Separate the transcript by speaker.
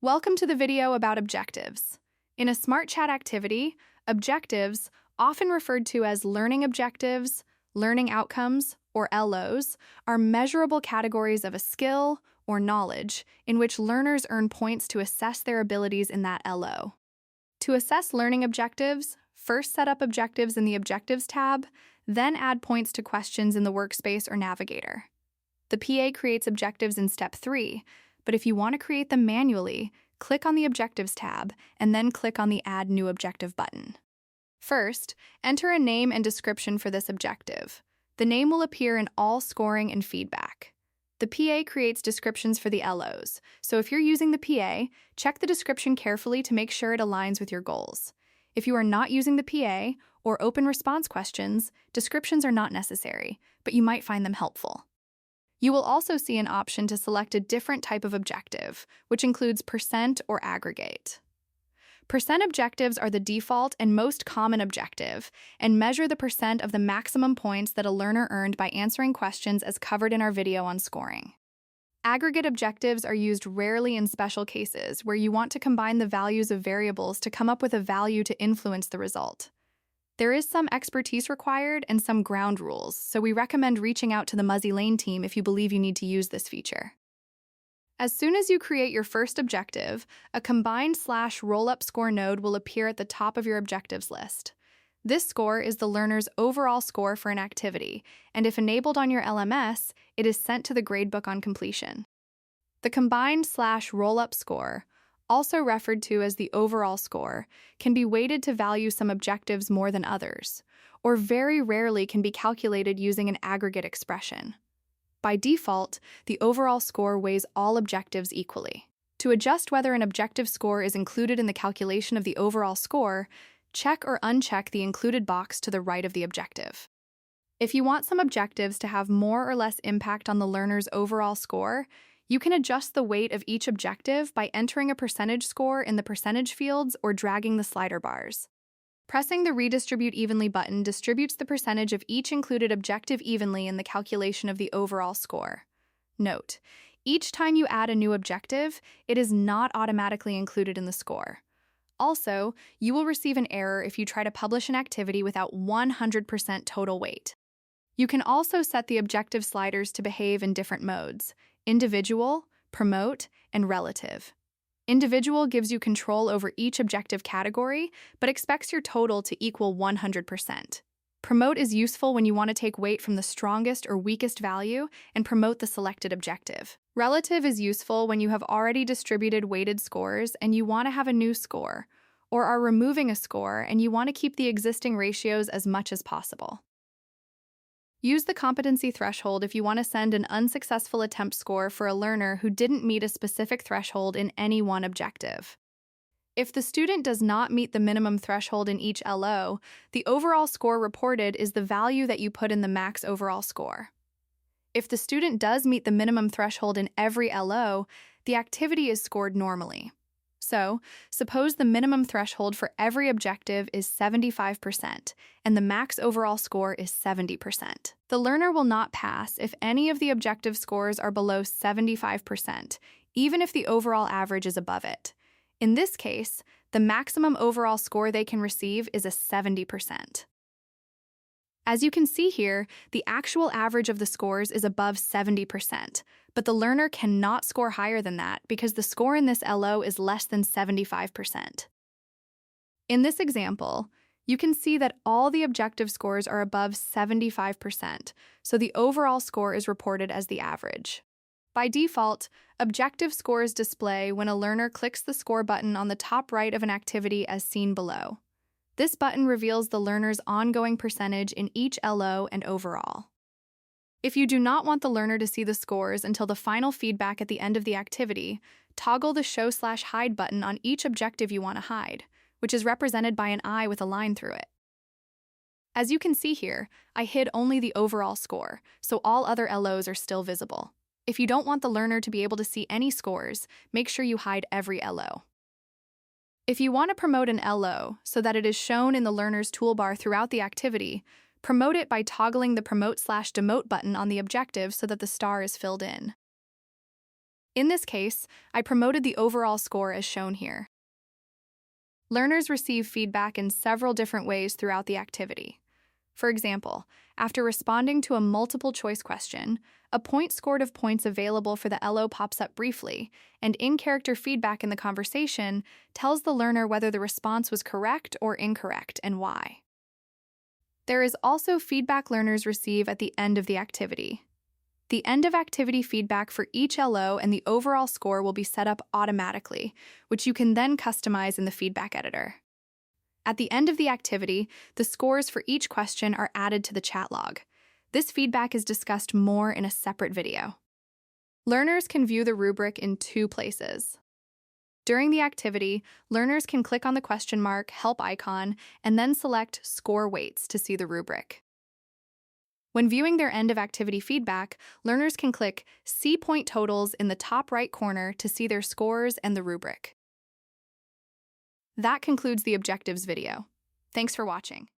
Speaker 1: Welcome to the video about objectives. In a SmartChat activity, objectives, often referred to as learning objectives, learning outcomes, or LOs, are measurable categories of a skill or knowledge in which learners earn points to assess their abilities in that LO. To assess learning objectives, first set up objectives in the Objectives tab, then add points to questions in the Workspace or Navigator. The PA creates objectives in Step 3, but if you want to create them manually, click on the Objectives tab and then click on the Add New Objective button. First, enter a name and description for this objective. The name will appear in all scoring and feedback. The PA creates descriptions for the LOs, so if you're using the PA, check the description carefully to make sure it aligns with your goals. If you are not using the PA or open response questions, descriptions are not necessary, but you might find them helpful. You will also see an option to select a different type of objective, which includes percent or aggregate. Percent objectives are the default and most common objective and measure the percent of the maximum points that a learner earned by answering questions as covered in our video on scoring. Aggregate objectives are used rarely in special cases where you want to combine the values of variables to come up with a value to influence the result. There is some expertise required and some ground rules, so we recommend reaching out to the Muzzy Lane team if you believe you need to use this feature. As soon as you create your first objective, a combined /rollup score node will appear at the top of your objectives list. This score is the learner's overall score for an activity, and if enabled on your LMS, it is sent to the gradebook on completion. The combined /rollup score, also referred to as the overall score, can be weighted to value some objectives more than others, or very rarely can be calculated using an aggregate expression. By default, the overall score weighs all objectives equally. To adjust whether an objective score is included in the calculation of the overall score, check or uncheck the included box to the right of the objective. If you want some objectives to have more or less impact on the learner's overall score, you can adjust the weight of each objective by entering a percentage score in the percentage fields or dragging the slider bars. Pressing the Redistribute Evenly button distributes the percentage of each included objective evenly in the calculation of the overall score. Note, each time you add a new objective, it is not automatically included in the score. Also, you will receive an error if you try to publish an activity without 100% total weight. You can also set the objective sliders to behave in different modes: individual, promote, and relative. Individual gives you control over each objective category, but expects your total to equal 100%. Promote is useful when you want to take weight from the strongest or weakest value and promote the selected objective. Relative is useful when you have already distributed weighted scores and you want to have a new score, or are removing a score and you want to keep the existing ratios as much as possible. Use the competency threshold if you want to send an unsuccessful attempt score for a learner who didn't meet a specific threshold in any one objective. If the student does not meet the minimum threshold in each LO, the overall score reported is the value that you put in the max overall score. If the student does meet the minimum threshold in every LO, the activity is scored normally. So, suppose the minimum threshold for every objective is 75%, and the max overall score is 70%. The learner will not pass if any of the objective scores are below 75%, even if the overall average is above it. In this case, the maximum overall score they can receive is a 70%. As you can see here, the actual average of the scores is above 70%, but the learner cannot score higher than that because the score in this LO is less than 75%. In this example, you can see that all the objective scores are above 75%, so the overall score is reported as the average. By default, objective scores display when a learner clicks the score button on the top right of an activity as seen below. This button reveals the learner's ongoing percentage in each LO and overall. If you do not want the learner to see the scores until the final feedback at the end of the activity, toggle the Show/Hide button on each objective you want to hide, which is represented by an eye with a line through it. As you can see here, I hid only the overall score, so all other LOs are still visible. If you don't want the learner to be able to see any scores, make sure you hide every LO. If you want to promote an LO so that it is shown in the learner's toolbar throughout the activity, promote it by toggling the Promote/Demote button on the objective so that the star is filled in. In this case, I promoted the overall score as shown here. Learners receive feedback in several different ways throughout the activity. For example, after responding to a multiple-choice question, a point scored of points available for the LO pops up briefly, and in-character feedback in the conversation tells the learner whether the response was correct or incorrect and why. There is also feedback learners receive at the end of the activity. The end-of-activity feedback for each LO and the overall score will be set up automatically, which you can then customize in the feedback editor. At the end of the activity, the scores for each question are added to the chat log. This feedback is discussed more in a separate video. Learners can view the rubric in two places. During the activity, learners can click on the question mark help icon and then select Score Weights to see the rubric. When viewing their end-of-activity feedback, learners can click See Point Totals in the top right corner to see their scores and the rubric. That concludes the objectives video. Thanks for watching.